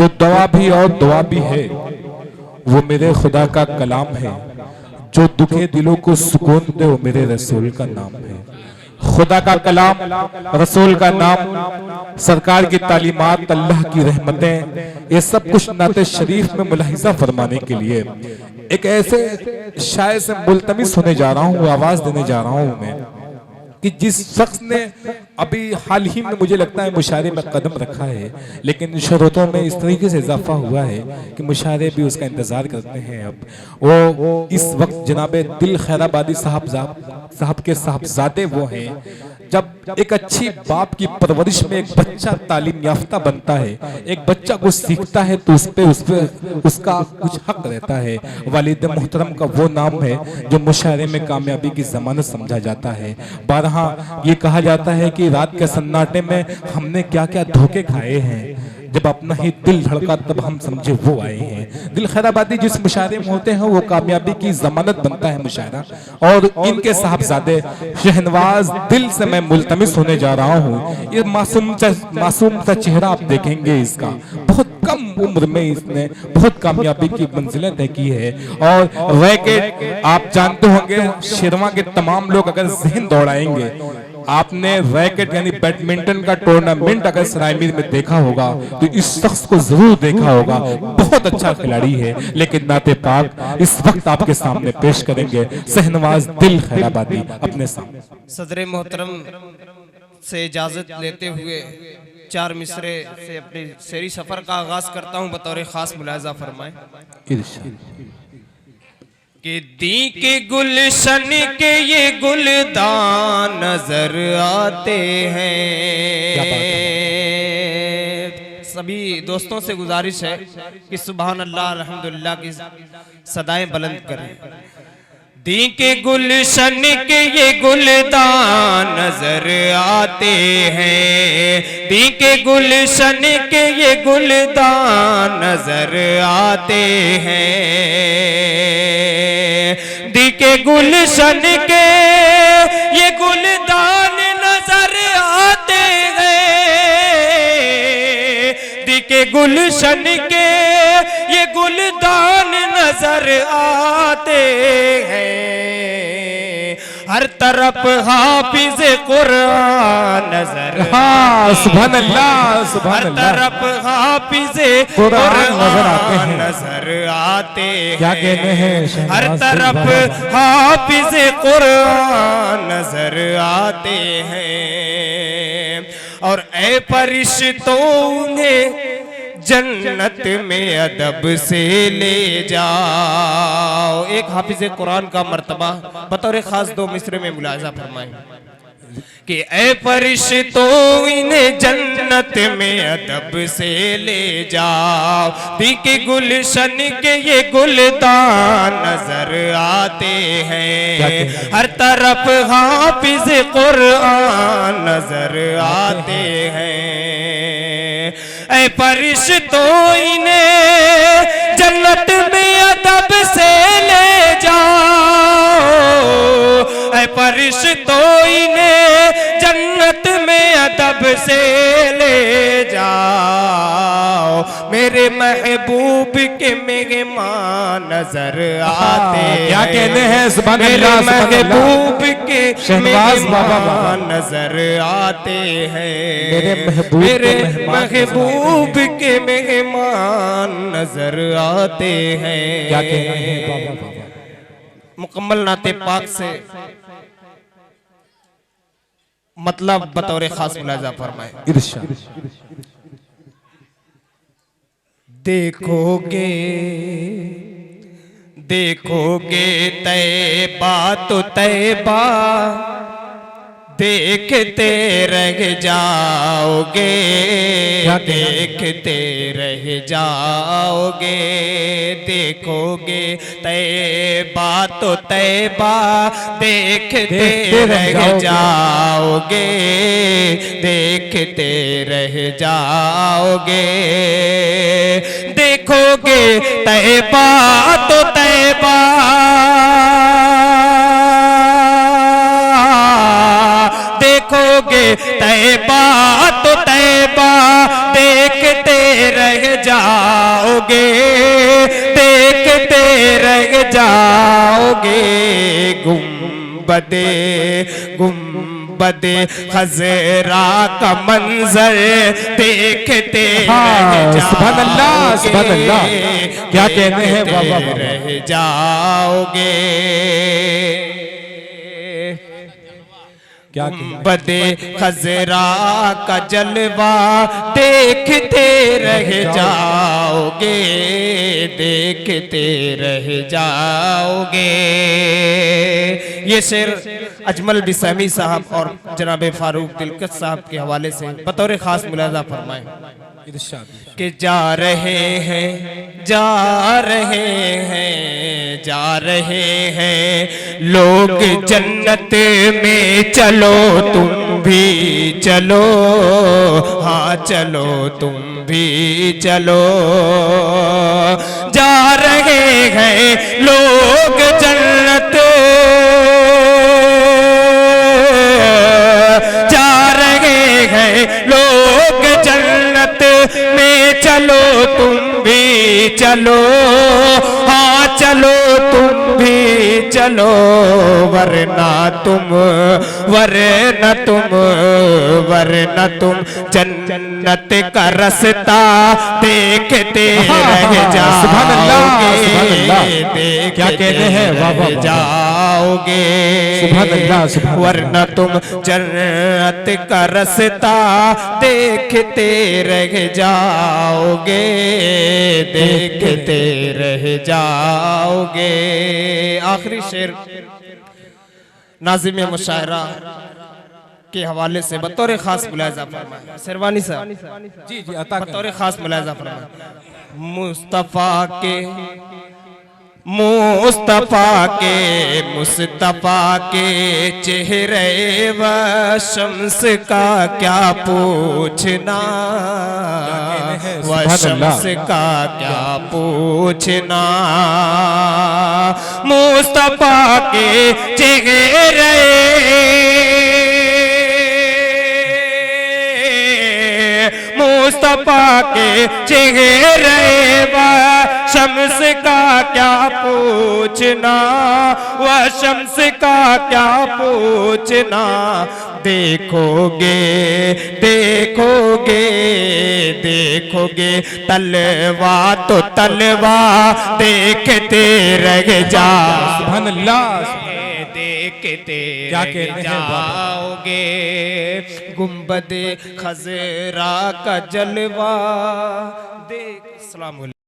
जो दवा भी और दुआ भी है वो मेरे खुदा का कलाम है। जो दुखे दिलों को सुकून दे वो मेरे रसूल का नाम है। खुदा का कलाम, रसूल का नाम, सरकार की तालीमात, अल्लाह की रहमतें, ये सब कुछ नाते शरीफ में मुलाहिजा फरमाने के लिए एक ऐसे शायर से मुल्तमिस होने जा रहा हूँ, आवाज देने जा रहा हूँ मैं कि जिस शख्स ने अभी हाल ही में मुझे लगता है मुशायरे में कदम रखा है, लेकिन शरोतों में इस तरीके से इजाफा हुआ है कि मुशायरे भी उसका इंतजार करते हैं। अब वो इस वक्त जनाबे दिल खैराबादी साहब के साहबजादे वो हैं। जब एक अच्छी बाप की परवरिश में एक बच्चा तालीम याफ्ता बनता है, एक बच्चा कुछ सीखता है तो उस पे उसका कुछ हक रहता है। वालिद मोहतरम का वो नाम है जो मुशायरे में कामयाबी की जमानत समझा जाता है। बारहा ये कहा जाता है कि रात के सन्नाटे में हमने क्या क्या धोखे खाए हैं, जब अपना ही दिल धड़का तब हम समझे वो आए हैं। दिल खैराबादी जिस मुशायरे में होते हैं वो कामयाबी की जमानत बनता है मुशायरा। और इनके साहबजादे शहनवाज दिल से मैं मुल्तमिस होने जा रहा हूँ। ये मासूम सा चेहरा आप देखेंगे इसका, बहुत कम उम्र में इसने बहुत कामयाबी की मंजिलें तय की है। और रैकेट आप जानते होंगे, शेरवा के तमाम लोग अगर जहन दौड़ाएंगे, आपने रैकेट यानी बैडमिंटन का टूर्नामेंट अगर सरायमीर में देखा होगा तो इस शख्स को जरूर देखा होगा। बहुत अच्छा खिलाड़ी है, लेकिन नाते पाक इस वक्त आपके सामने पेश करेंगे शहनवाज दिल खैराबादी अपने सामने। सदर मोहतरम से इजाजत लेते हुए चार मिसरे से अपने शेरी सफर का आगाज करता हूँ। बतौर खास मुलाजा फरमाएं कि दी के गुलशन के ये गुलदान नजर आते हैं। सभी दोस्तों से गुजारिश है कि सुभान अल्लाह अल्हम्दुलिल्लाह की सदाएं बुलंद करें। दी के गुलशन के ये गुलदान नजर आते हैं, दी के गुलशन के ये गुलदान नजर आते हैं, दी के गुलशन के ये गुलदान नजर आते हैं, दी के गुलशन के ये गुलदान नजर आते हैं। हर तरफ हाफिज कुरान नजर, सुभान अल्लाह, सुभान अल्लाह। हर तरफ हाफिज कुरान नजर आते हैं। क्या कहते हैं? हर तरफ हाफिज कुरान नजर आते हैं। और ऐ फरिश्तों उन्हें जन्नत में अदब से ले जाओ। एक हाफिज कुरान का मर्तबा बतौर खास दो मिसरे में मुलाजा फरमाएं कि ऐ फरिश्तों इन्हें जन्नत में अदब से ले जाओ, दी के गुलशन के ये गुलदान नजर आते हैं। हर तरफ हाफिज कुरान नजर आते हैं। ऐ फरिश्तों इन्हें जन्नत में अदब से ले जाओ, ऐ फरिश्तों इन्हें जन्नत में अदब से ले जाओ। मेरे महबूब के मेहमान नजर आते हैं। क्या कहते हैं? सुभान अल्लाह, महबूब के मेहमान नजर आते हैं। मेरे महबूब के मेहमान नजर आते हैं। क्या कहना है बाबा? मुकम्मल नाते पाक से मतलब बतौर खास मुलाजा फरमाए। इरशाद। देखोगे देखोगे तैबा तो तैबा, देखते रह जाओगे, देखते रह जाओगे। देखोगे तैबा तो तैबा, देखते रह जाओगे, देखते रह जाओगे। देखोगे तैबा तो तैबा, देखोगे तैबा तो तैबा, देखते रह जाओगे। जाओगे, देखते रह जाओगे। गुंबदे गुंबदे खजरा का मंजर देखते रह सुभान अल्लाह, सुभान अल्लाह। क्या कहते हैं, वाह वाह वाह। रह जाओगे। क्या गुंबदे खजरा का जलवा देखते रह जाओगे, देखते रह जाओगे। ये शेर अजमल बिसामी साहब और जनाब फारूक दिलकश साहब के हवाले से बतौर खास मुलाजा फरमाए कि जा रहे हैं, जा रहे हैं, जा रहे हैं लोग जन्नत में, चलो तुम भी चलो, हाँ चलो तुम भी चलो। जा रहे हैं लोग जन्नत, जा रहे हैं लोग जन्नत में, चलो तुम भी चलो, हाँ चलो तुम भी चलो। वरना तुम जन्नत का रास्ता देखते रह जाओगे, क्या कहते हैं, वाह वाह वाह। जाओगे। वरना तुम जन्नत का रास्ता देखते रह जाओगे, देखते रह जाओगे। आखिरी शेर नाज़िम मुशायरा के हवाले से बतौर खास मुलाजा फरमाए। शेरवानी साहब जी जी, अता बतौर खास मुलाजा फरमाए। मुस्तफा के मुस्तफा के चेहरे व शम्स का क्या पूछना, व शम्स का क्या पूछना। मुस्तफा के चेहरे मुस्तफा के चेहरे व शम्स का क्या पूछना, व शम्स का क्या पूछना। देखोगे देखोगे देखोगे तलवा तो तलवा देखते रह जाओ। सुभान अल्लाह। देखते क्या कहते हैं, जाओगे। गुंबदे खजरा का जलवा देख। अस्सलाम वालेकुम।